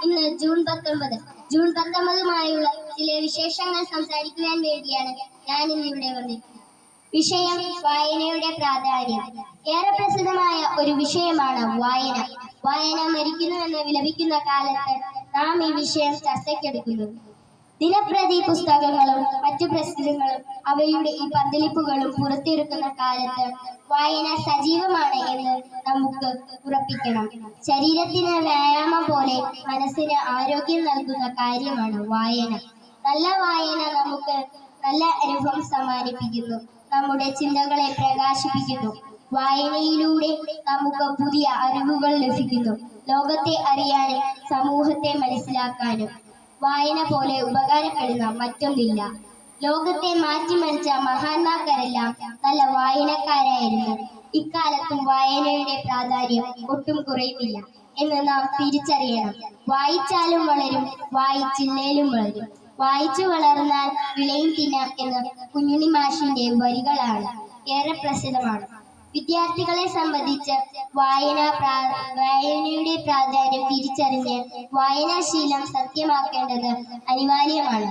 ഇന്ന് ജൂൺ 19 ചില വിശേഷങ്ങൾ സംസാരിക്കുവാൻ വേണ്ടിയാണ് ഞാൻ ഇന്നിവിടെ വന്നിരിക്കുന്നത്. വിഷയം വായനയുടെ പ്രാധാന്യം. ഏറെ പ്രസിദ്ധമായ ഒരു വിഷയമാണ് വായന. വായന മരിക്കുന്നുവെന്ന് വിലപിക്കുന്ന കാലത്ത് നാം ഈ വിഷയം ചർച്ചയ്ക്കെടുക്കുന്നു. ദിനപ്രതി പുസ്തകങ്ങളും മറ്റു പ്രസിദ്ധങ്ങളും അവയുടെ ഈ പന്തലിപ്പുകളും പുറത്തിറക്കുന്ന കാലത്ത് വായന സജീവമാണ് എന്ന് നമുക്ക് ഉറപ്പിക്കണം. ശരീരത്തിന് വ്യായാമം പോലെ മനസ്സിന് ആരോഗ്യം നൽകുന്ന കാര്യമാണ് വായന. നല്ല വായന നമുക്ക് നല്ല അനുഭവം സമ്മാനിപ്പിക്കുന്നു, നമ്മുടെ ചിന്തകളെ പ്രകാശിപ്പിക്കുന്നു. വായനയിലൂടെ നമുക്ക് പുതിയ അറിവുകൾ ലഭിക്കുന്നു. ലോകത്തെ അറിയാനും സമൂഹത്തെ മനസ്സിലാക്കാനും വായന പോലെ ഉപകാരപ്പെടുന്ന മറ്റൊന്നില്ല. ലോകത്തെ മാറ്റിമറിച്ച മഹാന്മാരെല്ലാം നല്ല വായനക്കാരായിരുന്നു. ഇക്കാലത്തും വായനയുടെ പ്രാധാന്യം ഒട്ടും കുറയുന്നില്ല എന്ന് നാം തിരിച്ചറിയണം. വായിച്ചാലും വളരും, വായിച്ചില്ലേലും വളരും. വായിച്ചു വളർന്നാൽ വിളയും തിന്നാം എന്ന കുഞ്ഞുണ്ണി മാഷിന്റെ വരികളാണ് ഏറെ പ്രസിദ്ധമാണ്. വിദ്യാർത്ഥികളെ സംബന്ധിച്ച് വായനയുടെ പ്രാധാന്യം തിരിച്ചറിഞ്ഞ് വായനാശീലം സത്യമാക്കേണ്ടത് അനിവാര്യമാണ്.